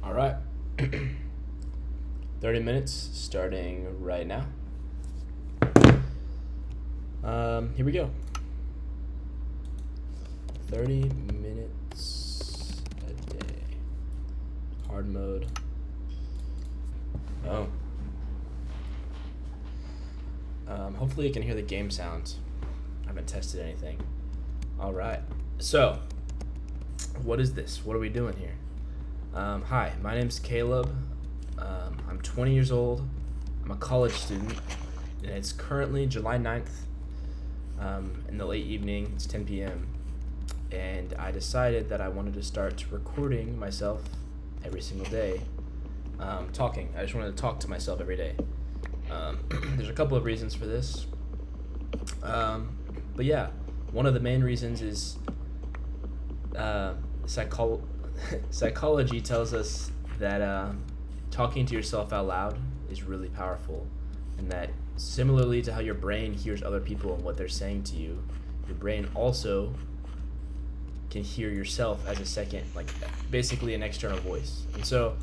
All right. 30 minutes starting right now. Here we go. 30 minutes a day. Hard mode. Oh. Hopefully you can hear the game sound. I haven't tested anything. All right. So, what is this? What are we doing here? Hi, my name's Caleb. I'm 20 years old. I'm a college student, and it's currently July 9th in the late evening. It's 10 p.m. And I decided that I wanted to start recording myself every single day, talking. I just wanted to talk to myself every day. There's a couple of reasons for this. But yeah, one of the main reasons is psychology tells us that talking to yourself out loud is really powerful, and that similarly to how your brain hears other people and what they're saying to you, your brain also can hear yourself as a second, like basically an external voice. And so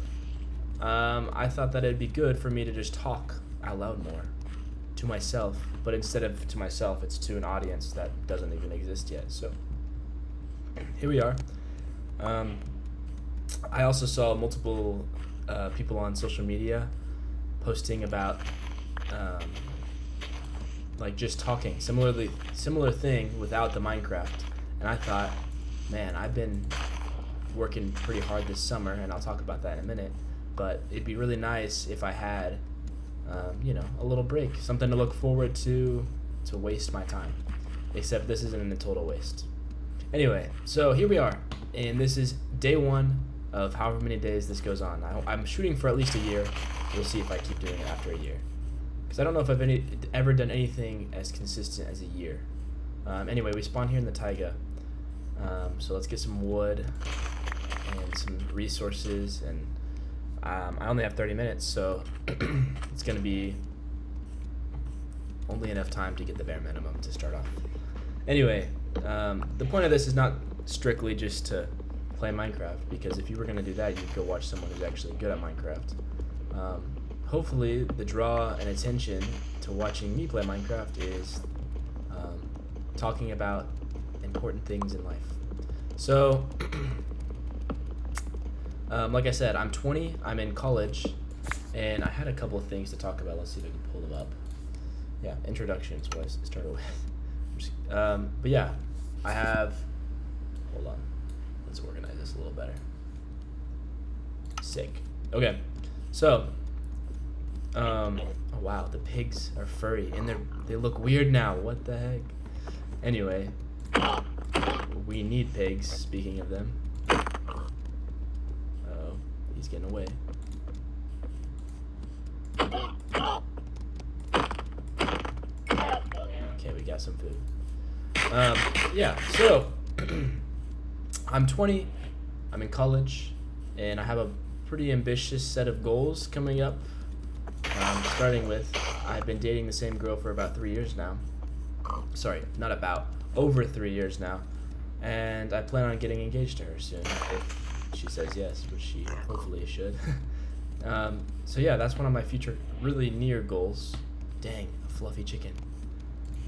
I thought that it'd be good for me to just talk out loud more to myself, but instead of to myself, it's to an audience that doesn't even exist yet. So here we are. I also saw multiple people on social media posting about like just talking similar thing without the Minecraft, and I thought, man, I've been working pretty hard this summer, and I'll talk about that in a minute, but it'd be really nice if I had a little break, something to look forward to waste my time, except this isn't a total waste. Anyway, so here we are, and this is day one of however many days this goes on. I'm shooting for at least a year. We'll see if I keep doing it after a year, because I don't know if I've ever done anything as consistent as a year. Anyway, we spawned here in the taiga, so let's get some wood and some resources, and I only have 30 minutes, so it's going to be only enough time to get the bare minimum to start off. Anyway, the point of this is not strictly just to play Minecraft, because if you were going to do that, you'd go watch someone who's actually good at Minecraft. Hopefully, the draw and attention to watching me play Minecraft is talking about important things in life. So, like I said, I'm 20, I'm in college, and I had a couple of things to talk about. Let's see if I can pull them up. Yeah, introduction is what I started with. But yeah, I have, hold on, let's organize this a little better. Sick. Okay, so, oh wow, the pigs are furry, and they look weird now. What the heck? Anyway, we need pigs, speaking of them. He's getting away. Okay, we got some food. Yeah, so I'm 20, I'm in college, and I have a pretty ambitious set of goals coming up. Starting with, I've been dating the same girl for about 3 years now. Sorry, not about, over 3 years now. And I plan on getting engaged to her soon, if she says yes, which she hopefully should. So yeah, that's one of my future really near goals. Dang, a fluffy chicken.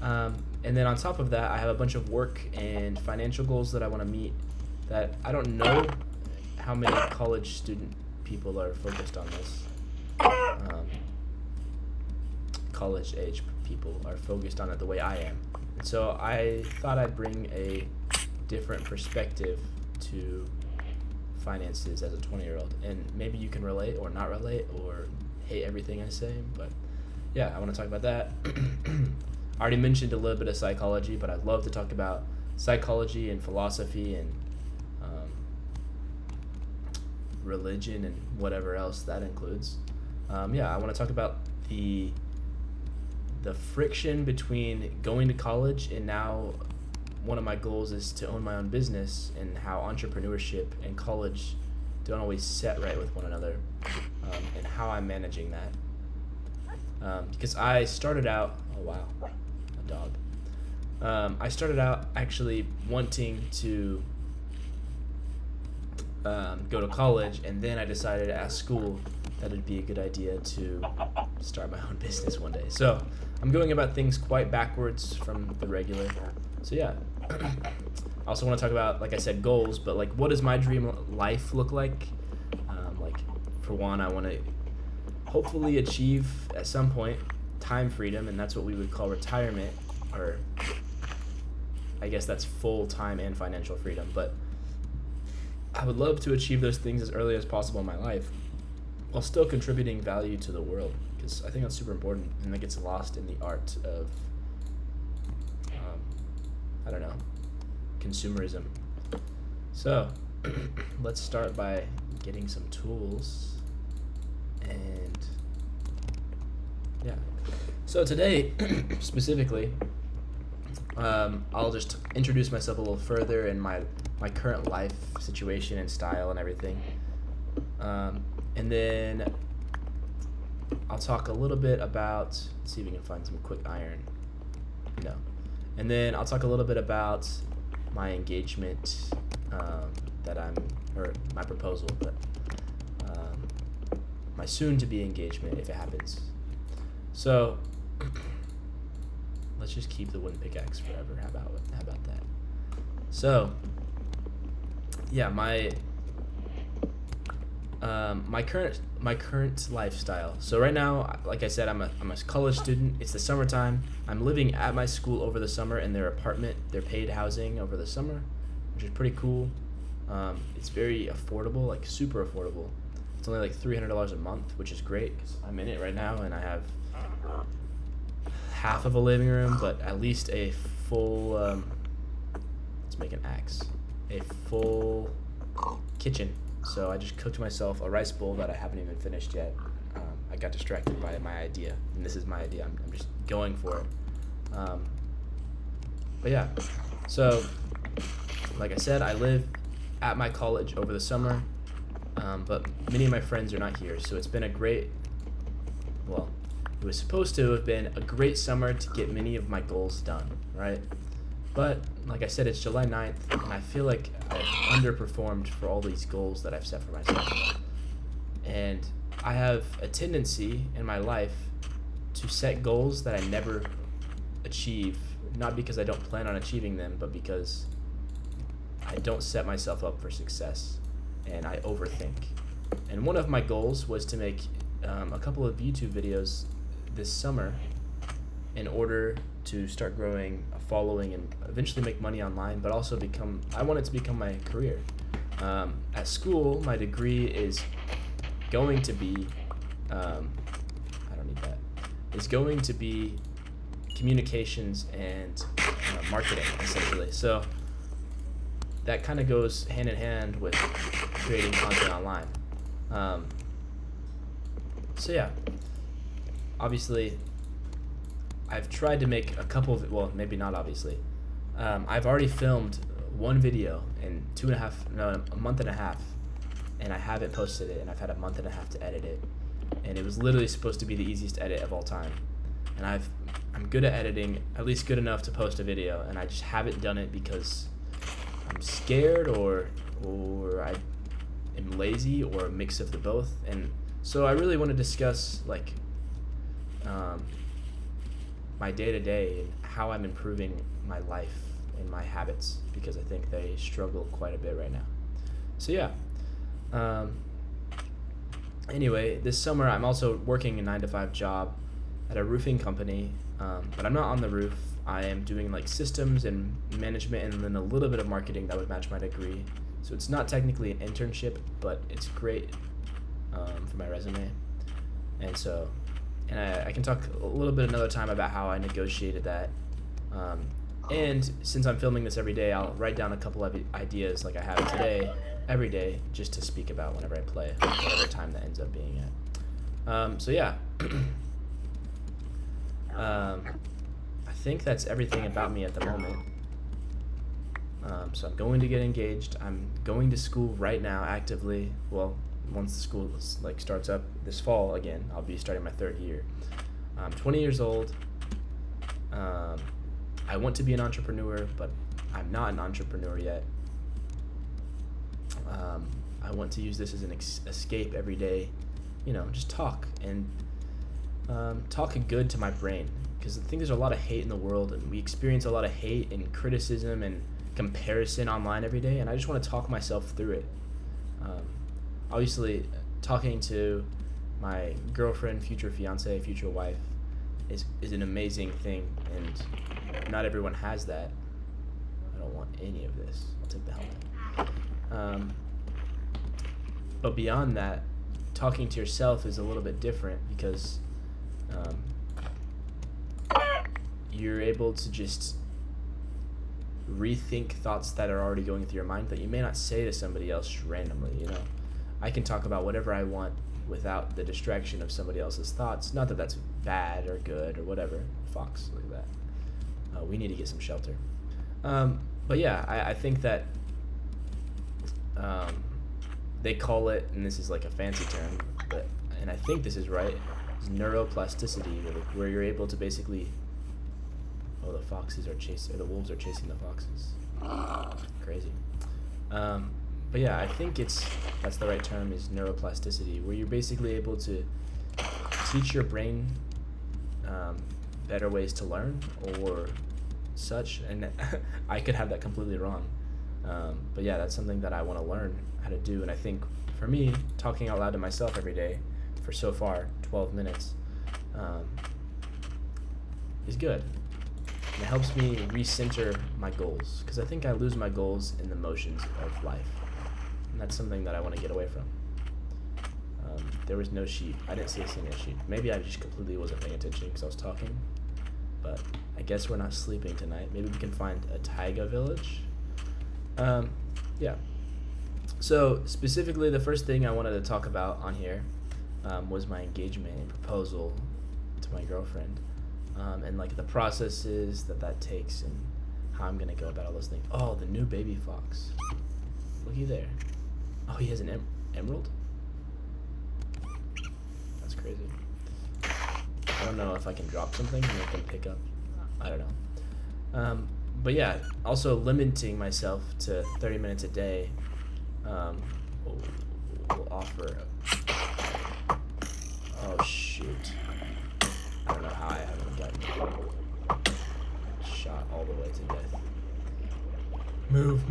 And then on top of that, I have a bunch of work and financial goals that I want to meet that I don't know how many college student people are focused on this. College age people are focused on it the way I am. And so I thought I'd bring a different perspective to finances as a 20-year-old, and maybe you can relate or not relate or hate everything I say, but yeah, I want to talk about that. I already mentioned a little bit of psychology, but I'd love to talk about psychology and philosophy and religion and whatever else that includes. Yeah, I want to talk about the friction between going to college, and now one of my goals is to own my own business, and how entrepreneurship and college don't always set right with one another, and how I'm managing that. Because I started out, oh wow, a dog. I started out actually wanting to go to college, and then I decided at school that it'd be a good idea to start my own business one day. So I'm going about things quite backwards from the regular. So yeah. I also want to talk about, like I said, goals, but like, what does my dream life look like? Like, for one, I want to hopefully achieve at some point time freedom, and that's what we would call retirement, or I guess that's full time and financial freedom. But I would love to achieve those things as early as possible in my life while still contributing value to the world, because I think that's super important, and that gets lost in the art of, I don't know, consumerism. So let's start by getting some tools. And yeah, so today specifically, I'll just introduce myself a little further and my current life situation and style and everything, and then I'll talk a little bit about, let's see if we can find some quick iron. No. And then I'll talk a little bit about my engagement, or my proposal, but my soon-to-be engagement, if it happens. So let's just keep the wooden pickaxe forever. How about that? So yeah, my current lifestyle. So right now, like I said, I'm a college student. It's the summertime. I'm living at my school over the summer in their apartment, their paid housing over the summer, which is pretty cool. It's very affordable, like super affordable. It's only like $300 a month, which is great because I'm in it right now and I have half of a living room, but at least a full, let's make an axe, a full kitchen. So I just cooked myself a rice bowl that I haven't even finished yet. I got distracted by my idea, and this is my idea. I'm just going for it. But yeah, so like I said, I live at my college over the summer, but many of my friends are not here. So it's been it was supposed to have been a great summer to get many of my goals done, right? But like I said, it's July 9th, and I feel like I've underperformed for all these goals that I've set for myself. And I have a tendency in my life to set goals that I never achieve, not because I don't plan on achieving them, but because I don't set myself up for success, and I overthink. And one of my goals was to make a couple of YouTube videos this summer in order to start growing a following and eventually make money online, but also I want it to become my career. At school, my degree is going to be, is going to be communications and marketing, essentially. So that kind of goes hand in hand with creating content online. So yeah, obviously, I've tried to make a couple of, well, maybe not obviously. I've already filmed one video in a month and a half, and I haven't posted it, and I've had a month and a half to edit it, and it was literally supposed to be the easiest edit of all time. And I'm good at editing, at least good enough to post a video, and I just haven't done it because I'm scared or I am lazy, or a mix of the both. And so I really want to discuss like my day-to-day and how I'm improving my life and my habits, because I think they struggle quite a bit right now. So yeah. Anyway, this summer I'm also working a 9-to-5 job at a roofing company, but I'm not on the roof. I am doing like systems and management, and then a little bit of marketing that would match my degree. So it's not technically an internship, but it's great for my resume. And I can talk a little bit another time about how I negotiated that. And since I'm filming this every day, I'll write down a couple of ideas like I have today, every day, just to speak about whenever I play, whatever time that ends up being at. So yeah. I think that's everything about me at the moment. So I'm going to get engaged. I'm going to school right now actively. Well, once the school starts up this fall again, I'll be starting my 3rd year. I'm 20 years old. I want to be an entrepreneur, but I'm not an entrepreneur yet. I want to use this as an escape every day. Just talk and talk good to my brain, because I think there's a lot of hate in the world, and we experience a lot of hate and criticism and comparison online every day, and I just want to talk myself through it. Obviously, talking to my girlfriend, future fiance, future wife is an amazing thing, and not everyone has that. I don't want any of this. I'll take the helmet. But beyond that, talking to yourself is a little bit different, because you're able to just rethink thoughts that are already going through your mind that you may not say to somebody else randomly. I can talk about whatever I want without the distraction of somebody else's thoughts. Not that that's bad or good or whatever. Fox, look at that. We need to get some shelter. But yeah, I think that they call it, and this is like a fancy term, and I think this is right, is neuroplasticity, where you're able to basically, the the wolves are chasing the foxes. Crazy. But yeah, I think that's the right term, is neuroplasticity, where you're basically able to teach your brain better ways to learn or such, and I could have that completely wrong. But yeah, that's something that I want to learn how to do, and I think for me, talking out loud to myself every day for so far 12 minutes is good. And it helps me recenter my goals, because I think I lose my goals in the motions of life, and that's something that I want to get away from. There was no sheep. I didn't see a single sheep. Maybe I just completely wasn't paying attention because I was talking, but I guess we're not sleeping tonight. Maybe we can find a taiga village. Yeah. So specifically, the first thing I wanted to talk about on here was my engagement and proposal to my girlfriend, and like the processes that takes and how I'm gonna go about all those things. Oh, the new baby fox. Looky there. Oh, he has an emerald? That's crazy. I don't know if I can drop something and I can pick up. I don't know. But yeah, also limiting myself to 30 minutes a day will offer. Oh shoot. I don't know how I haven't gotten shot all the way to death. Move.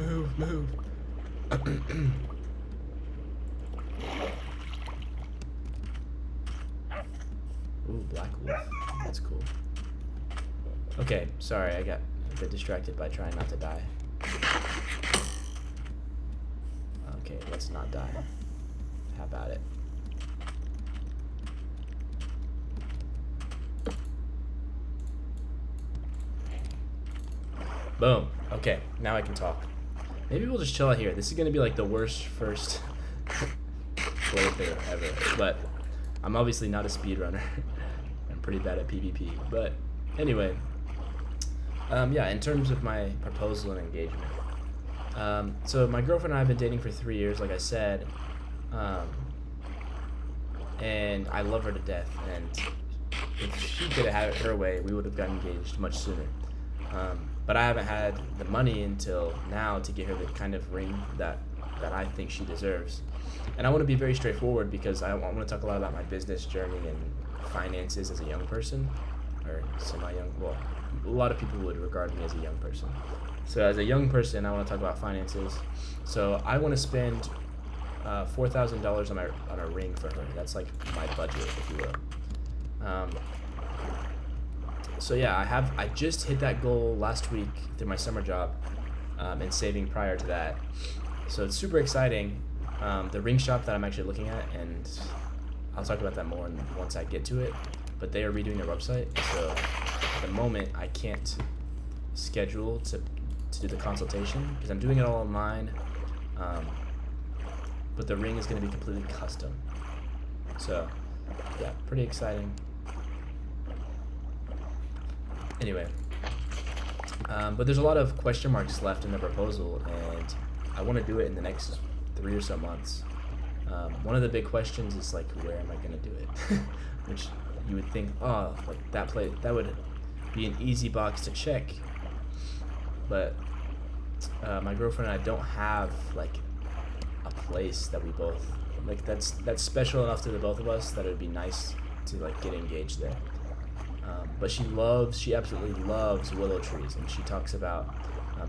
Ooh, black wolf. That's cool. Okay, sorry, I got a bit distracted by trying not to die. Okay, let's not die. How about it? Boom. Okay, now I can talk. Maybe we'll just chill out here. This is gonna be like the worst first playthrough ever. But I'm obviously not a speedrunner. I'm pretty bad at PvP. But anyway, yeah, in terms of my proposal and engagement. So my girlfriend and I have been dating for 3 years, like I said. And I love her to death. And if she could have had it her way, we would have gotten engaged much sooner. But I haven't had the money until now to get her the kind of ring that I think she deserves. And I want to be very straightforward, because I want to talk a lot about my business journey and finances as a young person, or semi-young. Well, a lot of people would regard me as a young person. So as a young person, I want to talk about finances. So I want to spend $4,000 on a ring for her. That's like my budget, if you will. So yeah, I just hit that goal last week through my summer job, and saving prior to that. So it's super exciting. The ring shop that I'm actually looking at, and I'll talk about that more once I get to it, but they are redoing their website. So at the moment, I can't schedule to do the consultation because I'm doing it all online. But the ring is going to be completely custom. So yeah, pretty exciting. Anyway, but there's a lot of question marks left in the proposal, and I want to do it in the next 3 or so months. One of the big questions is like, where am I going to do it? Which you would think, like that would be an easy box to check. But my girlfriend and I don't have like a place that we both like. That's special enough to the both of us that it would be nice to like get engaged there. But she absolutely loves willow trees, and she talks about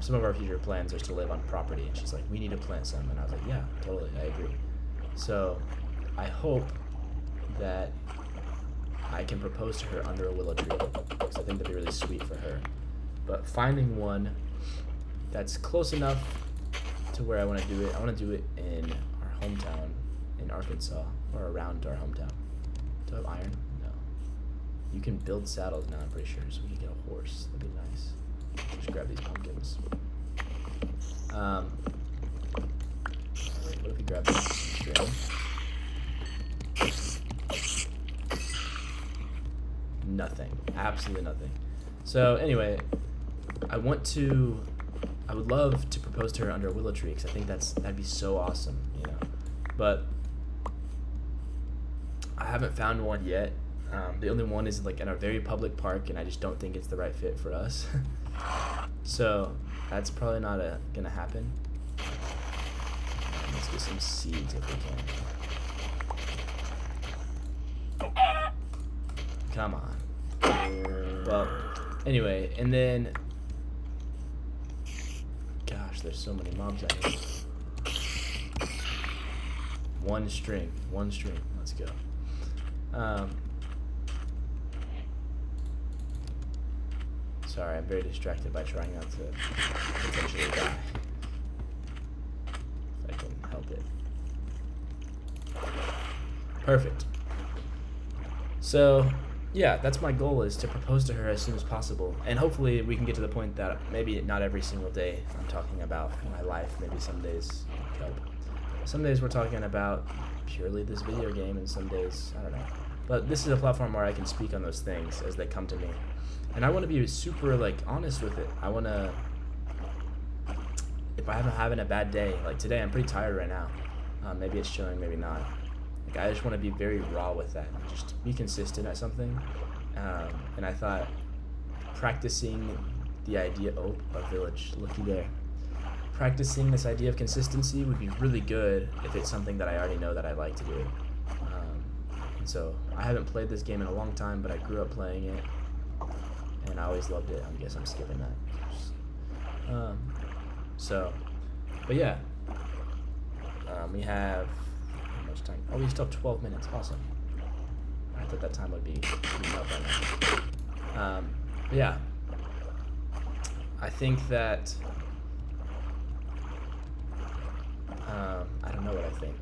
some of our future plans are to live on property, and she's like, we need to plant some, and I was like, yeah, totally, I agree. So I hope that I can propose to her under a willow tree, because I think that'd be really sweet for her. But finding one that's close enough to where I want to do it, I want to do it in our hometown in Arkansas, or around our hometown. Do I have iron? No. You can build saddles now, I'm pretty sure, so we can get a horse. That'd be nice. Just grab these pumpkins. What if we grab this string? Nothing. Absolutely nothing. So anyway, I would love to propose to her under a willow tree, because I think that'd be so awesome, you know. But I haven't found one yet. The only one is like in a very public park, and I just don't think it's the right fit for us. So that's probably not gonna happen. Let's get some seeds if we can. Come on. Well, anyway, and then, gosh, there's so many mobs out here. One string. Let's go. Sorry, I'm very distracted by trying not to potentially die. If I can help it. Perfect. So, yeah, that's my goal, is to propose to her as soon as possible. And hopefully we can get to the point that maybe not every single day I'm talking about my life. Maybe some days, some days we're talking about purely this video game, and some days, I don't know. But this is a platform where I can speak on those things as they come to me. And I want to be super, like, honest with it. I want to, if I'm having a bad day, like today, I'm pretty tired right now. Maybe it's showing, maybe not. Like, I just want to be very raw with that. Just be consistent at something. And I thought practicing the idea, oh, a village, looky there. Practicing this idea of consistency would be really good if it's something that I already know that I like to do. And so I haven't played this game in a long time, but I grew up playing it. And I always loved it. I guess I'm skipping that. But yeah. We have, how much time? Oh, we still have 12 minutes. Awesome. I thought that time would be up by now. But yeah. I think that, I don't know what I think.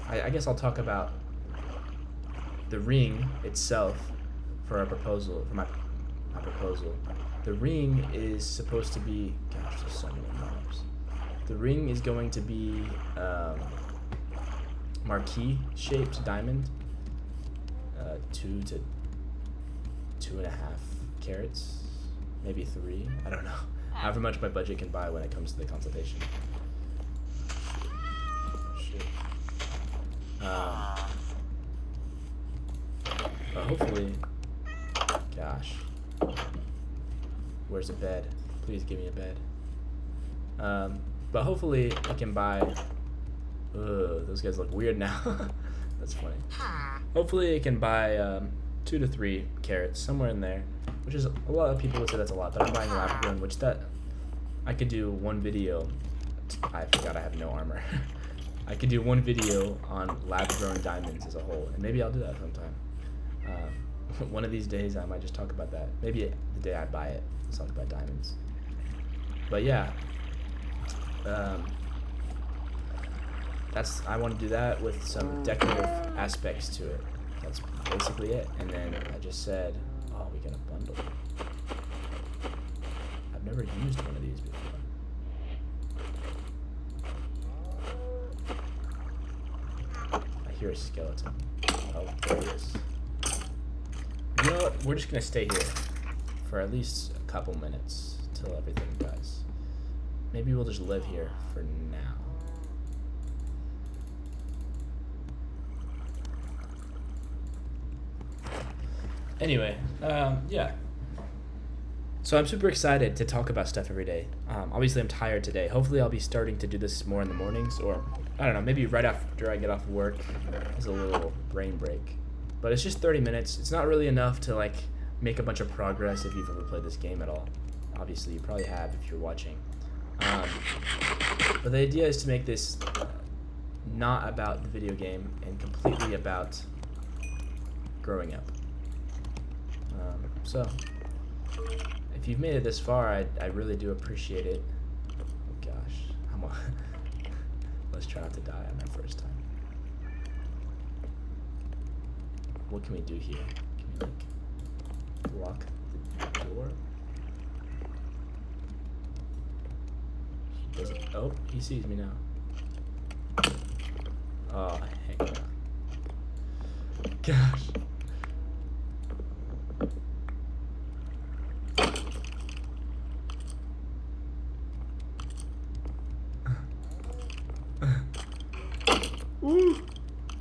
I guess I'll talk about the ring itself for our proposal, for my proposal. The ring is supposed to be, gosh, there's so many mobs. The ring is going to be marquee shaped diamond, 2 to 2.5 carats, maybe 3. I don't know. However much my budget can buy when it comes to the consultation. Shit. But hopefully, gosh. Where's a bed? Please give me a bed. But hopefully I can buy, those guys look weird now. That's funny. Hopefully I can buy 2 to 3 carats, somewhere in there, which is, a lot of people would say that's a lot, but I'm buying lab grown, which that, I could do one video, I forgot I have no armor. I could do one video on lab grown diamonds as a whole, and maybe I'll do that sometime. One of these days I might just talk about that. Maybe the day I buy it, let's talk about diamonds. But yeah, I want to do that with some decorative aspects to it. That's basically it. And then I just said, oh, we got a bundle. I've never used one of these before. I hear a skeleton. Oh, there he is. You know what? We're just gonna stay here for at least a couple minutes till everything dies. Maybe we'll just live here for now. Anyway, yeah. So I'm super excited to talk about stuff every day. Obviously I'm tired today. Hopefully I'll be starting to do this more in the mornings, or I don't know, maybe right after I get off work as a little brain break. But it's just 30 minutes. It's not really enough to like make a bunch of progress if you've ever played this game at all. Obviously, you probably have if you're watching. But the idea is to make this not about the video game and completely about growing up. So, if you've made it this far, I really do appreciate it. Oh gosh, let's try not to die on our first time. What can we do here? Can we like block the door? He doesn't. Oh, he sees me now. Oh, hang on. Gosh. Woo!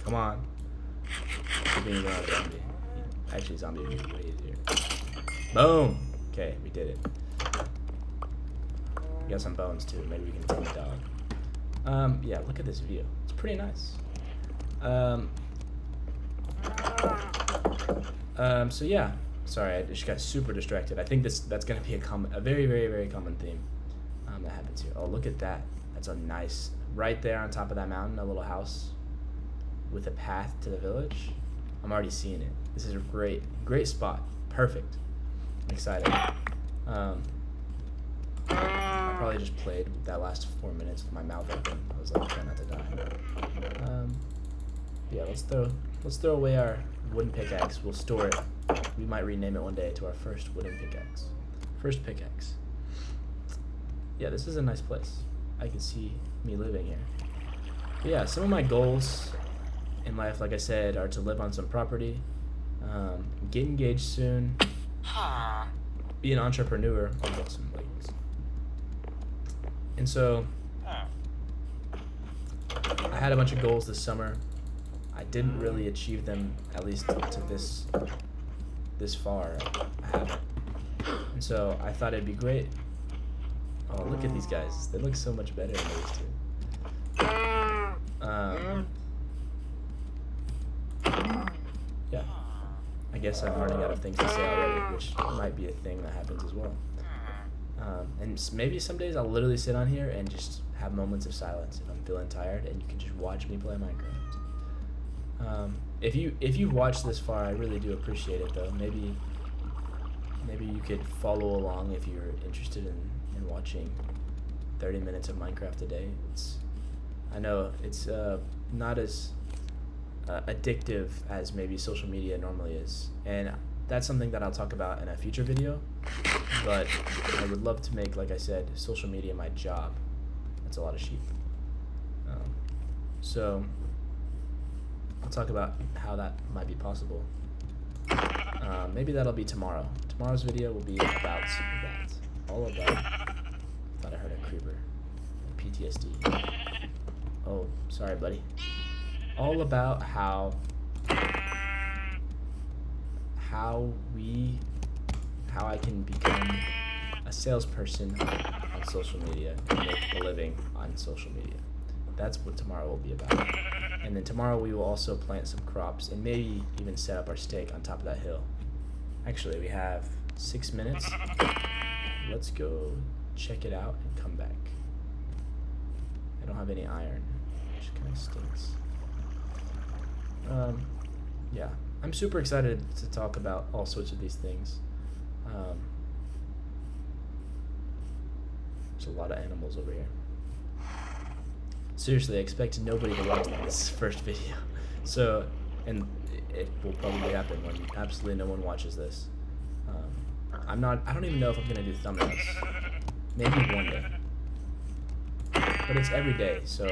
Come on. Being a zombie. Actually, zombie would be way easier. Boom! Okay, we did it. We got some bones too. Maybe we can tame the dog. Yeah, look at this view. It's pretty nice. So yeah. Sorry, I just got super distracted. I think that's gonna be a very, very, very common theme that happens here. Oh, look at that. That's a nice, right there on top of that mountain, a little house with a path to the village. I'm already seeing it. This is a great spot. Perfect. I'm excited. I probably just played that last 4 minutes with my mouth open. I was like trying not to die. Yeah, let's throw away our wooden pickaxe. We'll store it. We might rename it one day to our first wooden pickaxe. First pickaxe. Yeah, this is a nice place. I can see me living here. But yeah, some of my goals in life, like I said, are to live on some property, get engaged soon, be an entrepreneur. Oh, got some legs. And so, I had a bunch of goals this summer. I didn't really achieve them, at least to this far. I haven't. And so I thought it'd be great. Oh, look at these guys. They look so much better than they used to. Yeah. I guess I'm running out of things to say already, which might be a thing that happens as well. And maybe some days I'll literally sit on here and just have moments of silence if I'm feeling tired, and you can just watch me play Minecraft. If you've watched this far, I really do appreciate it, though. Maybe you could follow along if you're interested in watching 30 minutes of Minecraft a day. I know it's not as addictive as maybe social media normally is, and that's something that I'll talk about in a future video. But I would love to make, like I said, social media my job. That's a lot of sheep. So I'll talk about how that might be possible. Maybe that'll be tomorrow. Tomorrow's video will be about that. All about. Thought I heard a creeper. PTSD. Oh, sorry, buddy. All about how I can become a salesperson on social media and make a living on social media. That's what tomorrow will be about. And then tomorrow we will also plant some crops and maybe even set up our stake on top of that hill. Actually, we have 6 minutes. Let's go check it out and come back. I don't have any iron, which kind of stinks. Yeah, I'm super excited to talk about all sorts of these things. There's a lot of animals over here. Seriously, I expect nobody to watch this first video. So, and it will probably happen when absolutely no one watches this. I don't even know if I'm gonna do thumbnails. Maybe one day. But it's every day, so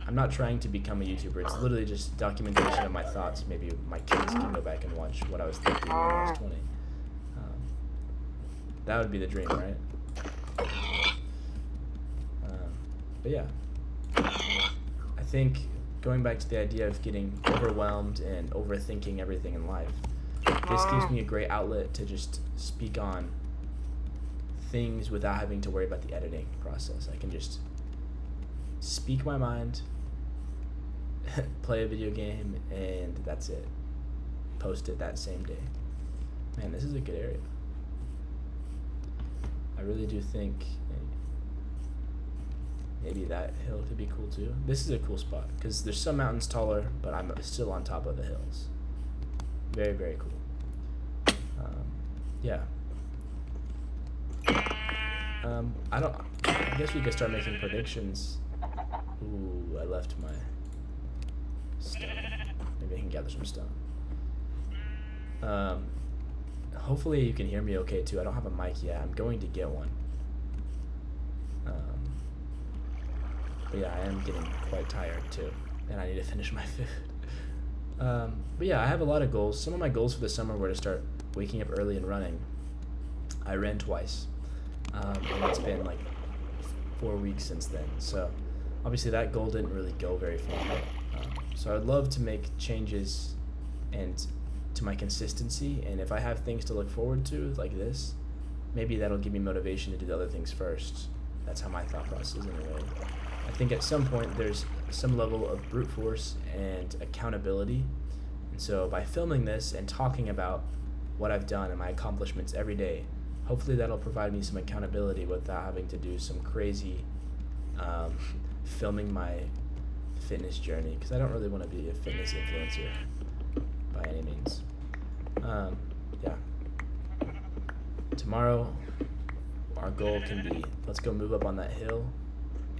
I'm not trying to become a YouTuber. It's literally just documentation of my thoughts. Maybe my kids can go back and watch what I was thinking when I was 20. That would be the dream, right? But yeah. I think going back to the idea of getting overwhelmed and overthinking everything in life, this gives me a great outlet to just speak on things without having to worry about the editing process. I can just speak my mind, play a video game, and that's it. Post it that same day. Man, this is a good area. I really do think maybe that hill could be cool too. This is a cool spot because there's some mountains taller, but I'm still on top of the hills. Very, very cool. Yeah. I guess we could start making predictions. Ooh, I left my stone. Maybe I can gather some stone. Hopefully you can hear me okay too. I don't have a mic yet. I'm going to get one. But yeah, I am getting quite tired too, and I need to finish my food. But yeah, I have a lot of goals. Some of my goals for the summer were to start waking up early and running. I ran twice, and it's been like 4 weeks since then. So obviously that goal didn't really go very far. So I'd love to make changes and to my consistency, and if I have things to look forward to like this, maybe that'll give me motivation to do the other things first. That's how my thought process is anyway. I think at some point there's some level of brute force and accountability, and so by filming this and talking about what I've done and my accomplishments every day, hopefully that'll provide me some accountability without having to do some crazy filming my fitness journey, because I don't really want to be a fitness influencer by any means. Yeah. Tomorrow, our goal can be, let's go move up on that hill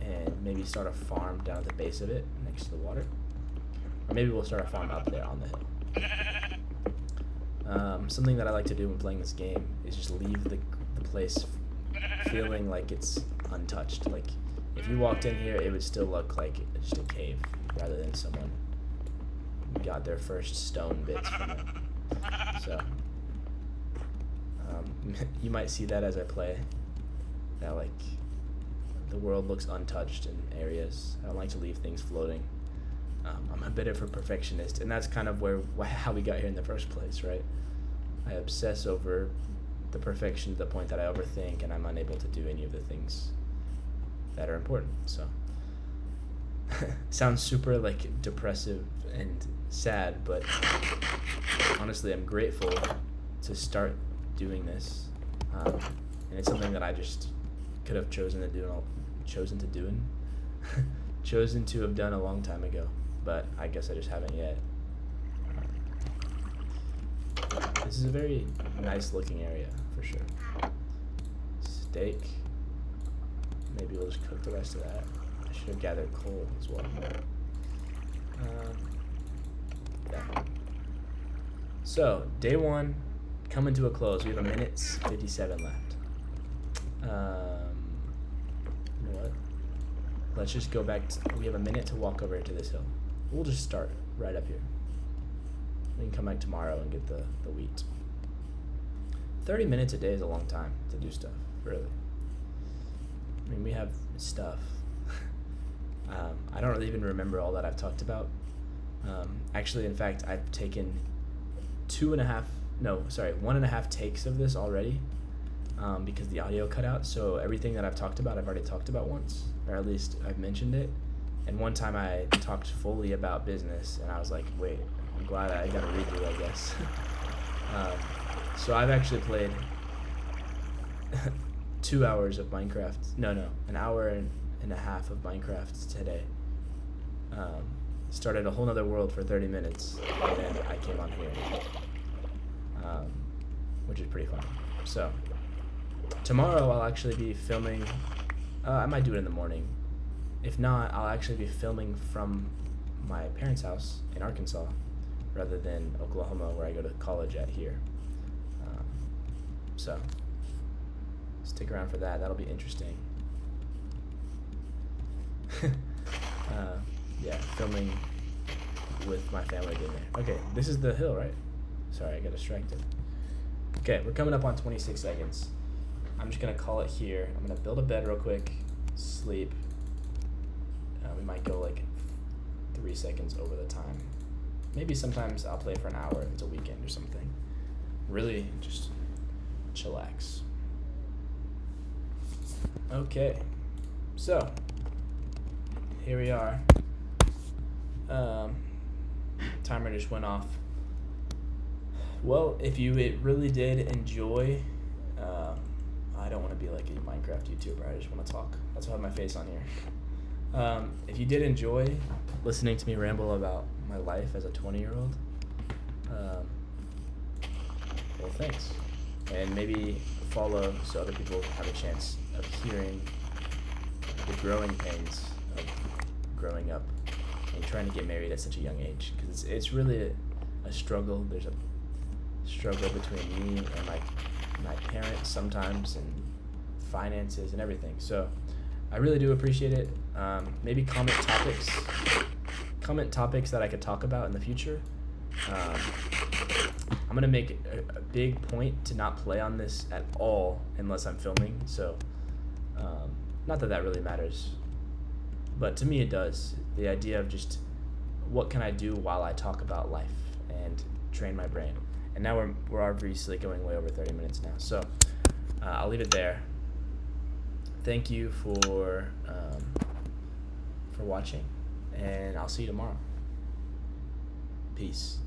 and maybe start a farm down at the base of it next to the water. Or maybe we'll start a farm up there on the hill. Something that I like to do when playing this game is just leave the place feeling like it's untouched. Like, if you walked in here, it would still look like just a cave rather than someone got their first stone bits from it. So, you might see that as I play, that like the world looks untouched in areas. I don't like to leave things floating. I'm a bit of a perfectionist, and that's kind of how we got here in the first place, right? I obsess over the perfection to the point that I overthink, and I'm unable to do any of the things that are important. So sounds super like depressive and sad, but honestly I'm grateful to start doing this, and it's something that I just could have chosen to have done a long time ago, but I guess I just haven't yet. This is a very nice looking area for sure. Steak. Maybe we'll just cook the rest of that. I should have gathered coal as well. Yeah. So, day 1 coming to a close. We have 1:57 left. You know what? Let's just go back. We have a minute to walk over to this hill. We'll just start right up here. We can come back tomorrow and get the wheat. 30 minutes a day is a long time to do stuff, really. I mean, we have stuff. I don't really even remember all that I've talked about. Actually, in fact, I've taken 1.5 takes of this already, because the audio cut out. So everything that I've talked about, I've already talked about once, or at least I've mentioned it. And one time I talked fully about business, and I was like, wait, I'm glad I got to redo, I guess. So I've actually played 2 hours of Minecraft. No, an hour and a half of Minecraft today. Started a whole nother world for 30 minutes, and then I came on here, which is pretty fun. So tomorrow I'll actually be filming. I might do it in the morning. If not, I'll actually be filming from my parents' house in Arkansas rather than Oklahoma, where I go to college at here. So stick around for that. That'll be interesting. Yeah, filming with my family dinner. Okay, this is the hill, right? Sorry, I got distracted. Okay, we're coming up on 26 seconds. I'm just gonna call it here. I'm gonna build a bed real quick, sleep. We might go like 3 seconds over the time. Maybe sometimes I'll play for an hour if it's a weekend or something. Really just chillax. Okay, so here we are. Timer just went off. Well, if you really did enjoy, I don't want to be like a Minecraft YouTuber. I just want to talk. That's why I have my face on here. If you did enjoy listening to me ramble about my life as a 20-year-old, well, thanks. And maybe follow so other people have a chance of hearing the growing pains of growing up and trying to get married at such a young age. Because it's really a struggle. There's a struggle between me and my parents sometimes, and finances and everything. So I really do appreciate it. Maybe comment topics that I could talk about in the future. I'm gonna make a big point to not play on this at all unless I'm filming. So not that really matters, but to me it does. The idea of just what can I do while I talk about life and train my brain. And now we're obviously going way over 30 minutes now. So I'll leave it there. Thank you for watching, and I'll see you tomorrow. Peace.